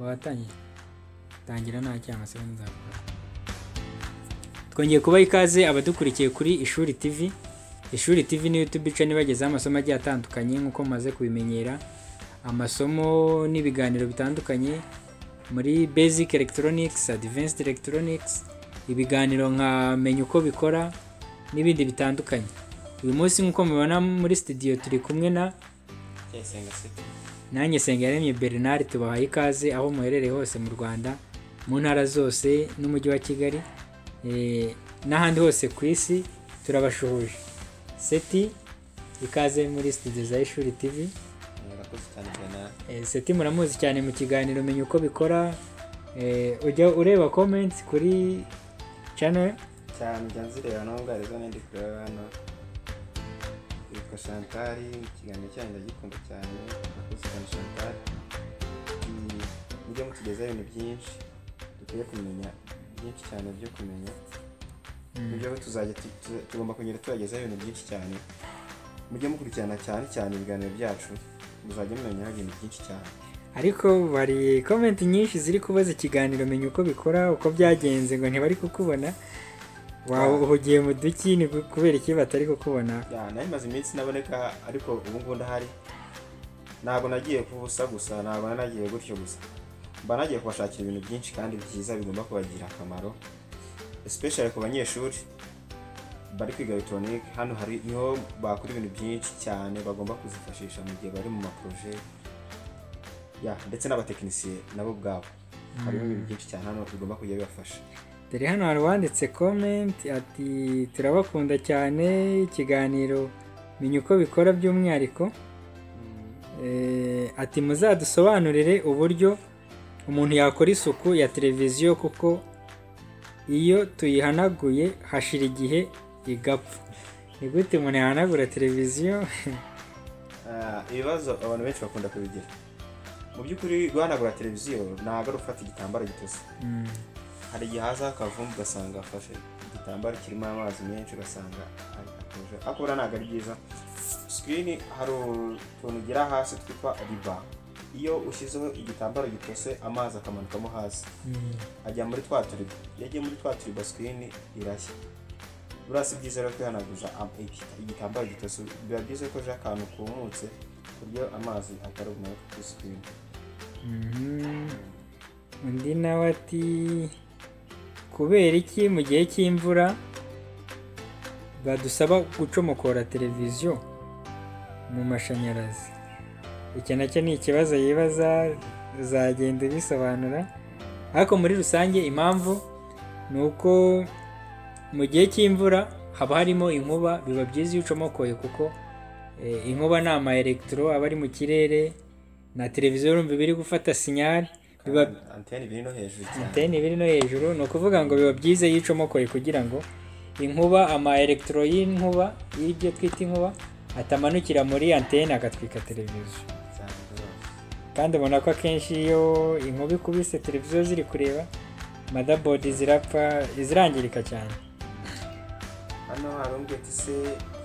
watangiye tangira nta cyangwa se nzakora. Twongeye kubaha ikaze abadukurikiye kuri Ishuri TV. Ishuri TV ni YouTube channel bagezaho amasomo agiye atandukanye nkuko mumaze kubimenyera, amasomo n'ibiganiro bitandukanye muri Basic Electronics, Advanced Electronics, ibiganiro nka menya uko bikora n'ibindi bitandukanye. Uyu munsi nkuko mubona muri studio turi kumwe na nanjye Sengiyaremye Bernard. Tubahaye ikaze aho muherereye hose mu Rwanda, mu ntara zose n'umujyi wa Kigali n'ahandi hose ku isi. Turabashuhuje. Seti, ikaze muri studio za Ishuri TV. Seti muramuzi cyane mu kiganiro menya uko bikora. Ujya ureba comments kuri channel cyane, njya nzireba n'ubwarizo n'indi kureba hano. Yitwa Chantal, ikiganiro cyanyu ndagikunda cyane. Nakoze cyane Chantal. Mujye mutugezaho ibintu byinshi dukwiye kumenya, byinshi cyane byo kumenya. Ibyo tuzajya tugomba kongera tubagezaho ibintu byinshi cyane. Mujye mukurikirana cyane ibiganiro byacu, muzajya mumenya ibintu byinshi cyane. Ariko bari comment nyinshi ziri kubaza ikiganiro menya uko bikora, uko byagenze ngo ntibari kukubona. Wow, uhugiye mu duki ni kubera iki batari kukubona? Nari maze iminsi naboneka, ariko ubu ngubu ndahari. Ntabwo nagiye kubusa gusa, ntabwo nagiye gutyo gusa. Mba nagiye kubashakira ibintu byinshi kandi byiza bigomba kubagira akamaro, especially ku banyeshuri bari kwiga electronic. Hano hari niho bakora ibintu byinshi cyane bagomba kuzifashisha mu gihe bari mu maproje, ndetse n'abatekinisiye nabo bwabo. Hari ibintu byinshi cyane hano bigomba kujya bibafasha. Dore hano hari wanditse comment ati turabakunda cyane, ikiganiro menya uko bikora by'umwihariko. Ati muzadusobanurire uburyo umuntu yakora isuku ya televiziyo kuko iyo tuyihanaguye hashira igihe igapfa. Ni gute umuntu yahanagura televiziyo? Ibibazo abantu benshi bakunda kubigira. Mu by'ukuri guhanagura televiziyo ntabwo ari ufata igitambaro gitose. Hari igihe haza akavumbi ugasanga afashe igitambaro kirimo amazi menshi ugasanga atuje. Akora ntabwo ari byiza. Screen hari utuntu ugira hasi twitwa riba. Iyo ushyizeho igitambaro gitose amazi akamanukamo hasi, ajya muri twa turiba. Iyo agiye muri twa turiba screen irashya. Burasi byiza rero kwihanaguza igitambaro gitose. Biba byiza ko je akantu kumutse kuryo amazi ataruguma kuri screen. Undi nawe ati kubera iki mu gihe cy'imvura badusaba gucomokora televiziyo mu mashanyarazi? Iki nacyo ni ikibazo yibaza, uzagenda bisobanura. Ariko muri rusange impamvu ni uko mu gihe cy'imvura haba harimo inkuba. Biba byiza iyo ucomokoye kuko inkuba ni ama electro aba ari mu kirere, na televiziyo urumva biri gufata signal. Biba antenne biri no hejuru cyane. Antenne biri no hejuru, no kuvuga ngo biba byiza iyo ucomokoye kugira ngo inkuba, ama electro y'inkuba, y'ibyo twita inkuba, atamanukira muri antenne agatwika televiziyo. Kandi ubona ko akenshi iyo inkuba ikubise televiziyo ziri kureba, motherboard zirapfa, zirangirika cyane. Hano harumbye se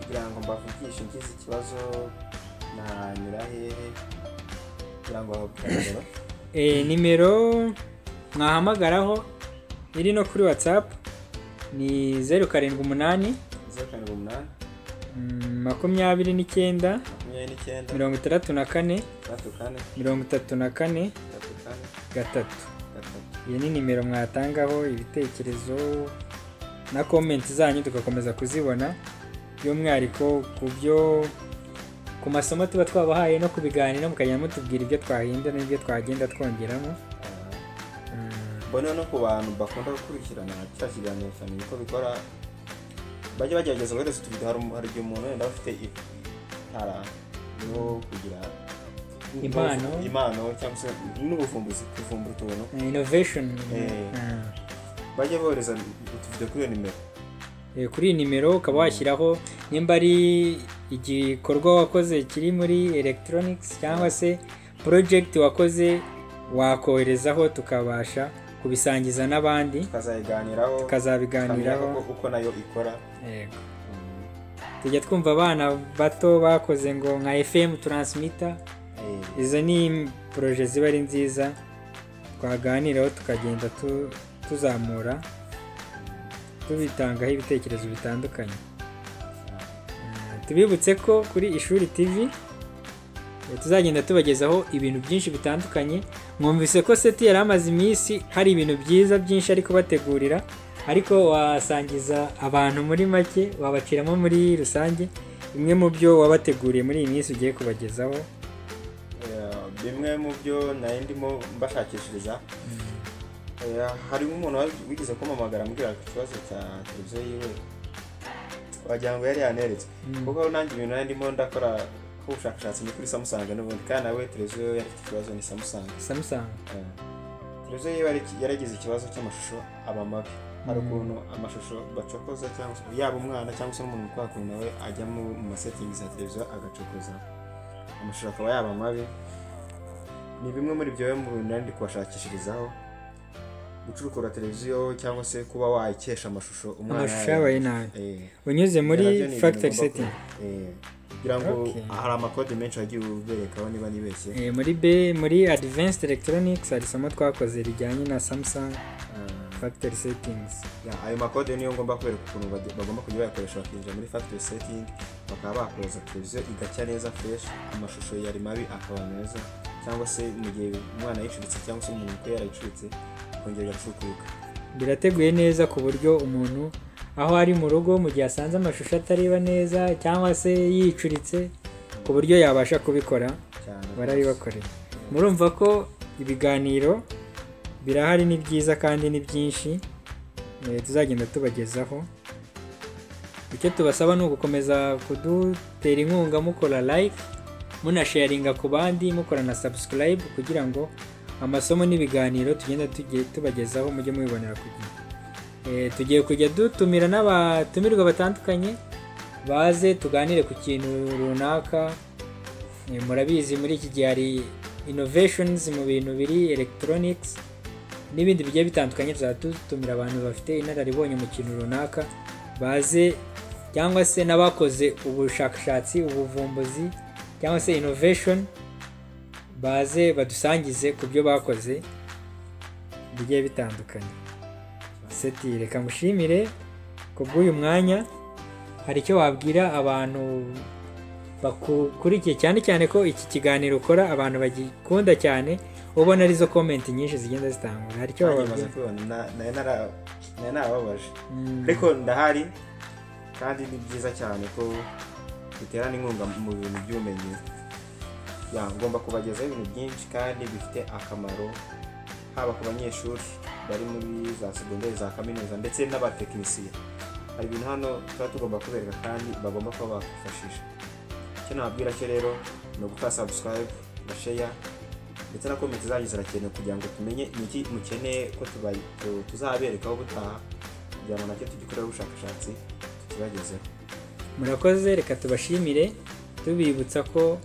kugira ngo mbavugishe ngize ikibazo nanyura hehe kugira ngo bakubwire. Nimero mwahamagaraho iri no kuri WhatsApp ni 078 29 34 34 3. Iyi ni nimero mwatangaho ibitekerezo na comment zanyu tugakomeza kuzibona, by'umwihariko ku masomo tuba twabahaye no kubiganira, mukajya mutubwira ibyo twahinda n'ibyo twagenda twongeramo. Bona no ku bantu bakunda gukurikirana cya kiganiro cyane uko bikora, bajye bagerageza guhereza utubido. Hari igihe umuntu wenda afite itara no kugira impano cyangwa se n'ubuvumbuzi, kuvumbura utuntu, innovation. Bajye bohereza utubido kuri nimero. Kuri nimero ukaba washyiraho nimba ari igikorwa wakoze kiri muri electronics cyangwa se project wakoze, wakoherezaho tukabasha kubisangiza n'abandi, tukazabiganiraho uko nayo ikora. Yego. Tujya twumva abana bato bakoze ngo nka FM transmitter. Izo ni projet ziba ari nziza, twaganiraho tukagenda tuzamura tubitangaho ibitekerezo bitandukanye. Tubibutse ko kuri Ishuri TV tuzagenda tubagezaho ibintu byinshi bitandukanye. Mwumvise ko Seti yari amaze iminsi hari ibintu byiza byinshi ariko bategurira, ariko wasangiza abantu muri make, wabaciramo muri rusange bimwe mu byo wabateguriye muri iyi minsi ugiye kubagezaho. Bimwe mu byo nari ndimo mbashakishiriza, hari umuntu wigeze kumpamagara ambwira ikibazo cya televiziyo yiwe, wagira ngo yari yaneretse kuko nanjye ibintu nari ndimo ndakora ubushakashatsi kuri Samsung n'ubundi, kandi nawe televiziyo yari ifite ikibazo ni Samsung. Televiziyo yiwe yaragize ikibazo cy'amashusho aba mabi. Hari ukuntu amashusho bacokoza cyangwa yaba umwana cyangwa se n'umuntu kwa kuntu nawe ajya mu masettings ya televiziyo agacokoza amashusho akaba yaba mabi. Ni bimwe muri byo mu bintu ndi kubashakishirizaho, gucurukura televiziyo cyangwa se kuba wayikesha amashusho umwana yabaye nabi unyuze muri factory setting. kugira ngo hari amakode menshi agiye uberekaho niba nibeshye. Muri advanced electronics hari isomo twakoze rijyanye na Samsung factory settings. Ayo makode niyo ngomba kwereka ukuntu bagomba kujya bayakoresha bakinjira muri factory setting, bakaba bakoza televiziyo igacya neza fresh, amashusho yari mabi akaba meza, cyangwa se mu gihe umwana yicuritse cyangwa se umuntu ko yarayicuritse kongera gacukuruka. Birateguye neza ku buryo umuntu aho ari mu rugo mu gihe asanze amashusho atareba neza cyangwa se yicuritse, ku buryo yabasha kubikora barabibakorera. Murumva ko ibiganiro birahari, ni byiza kandi ni byinshi tuzagenda tubagezaho. Icyo tubasaba ni ugukomeza kudutera inkunga, mukora like, munasharinga ku bandi, mukora na subscribe kugira ngo amasomo n'ibiganiro tugenda tubagezaho mujye mubibonera ku gihe. Tugiye kujya dutumira n'abatumirwa batandukanye baze tuganire ku kintu runaka. Murabizi muri iki gihe hari innovations mu bintu biri electronics n'ibindi bigiye bitandukanye. Tuzatumira abantu bafite inararibonye mu kintu runaka baze, cyangwa se n'abakoze ubushakashatsi, ubuvumbuzi cyangwa se innovation, baze badusangize ku byo bakoze bigiye bitandukanye. Seti, reka ngushimire ku bw'uyu mwanya. Hari icyo wabwira abantu bakurikiye, cyane cyane ko iki kiganiro ukora abantu bagikunda cyane, ubona arizo comment nyinshi zigenda zitangwa. Hari icyo wababwira? Narababaje ariko ndahari, kandi ni byiza cyane ko biterana inkunga mu bintu by'ubumenyi. Ngomba kubagezaho ibintu byinshi kandi bifite akamaro, haba ku banyeshuri bari muri za segonderi, za kaminuza ndetse n'abatekinisiye. Hari ibintu hano tuba tugomba kubereka kandi bagomba kuba bakwifashisha. Icyo nababwira cyo rero ni ugukora subscribe na share ndetse na comment zanyu zirakenewe kugira ngo tumenye iki mukeneye ko tuzaberekaho ubutaha, kugira ngo nacyo tugikorera ubushakashatsi tukibagezeho. Murakoze, reka tubashimire tubibutsa ko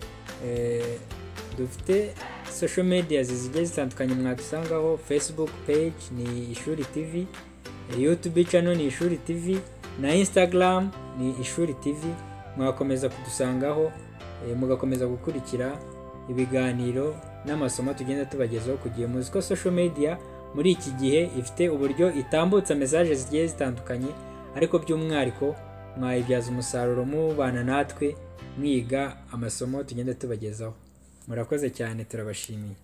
dufite social media zigiye zitandukanye mwadusangaho. Facebook page ni Ishuri TV, YouTube channel ni Ishuri TV, na Instagram ni Ishuri TV. Mwakomeza kudusangaho, mugakomeza gukurikira ibiganiro n'amasomo tugenda tubagezaho kugiye. Muzi ko social media muri iki gihe ifite uburyo itambutsa message zigiye zitandukanye, ariko by'umwihariko mwayibyaza umusaruro mubana natwe mwiga amasomo tugenda tubagezaho. Murakoze cyane, turabashimiye.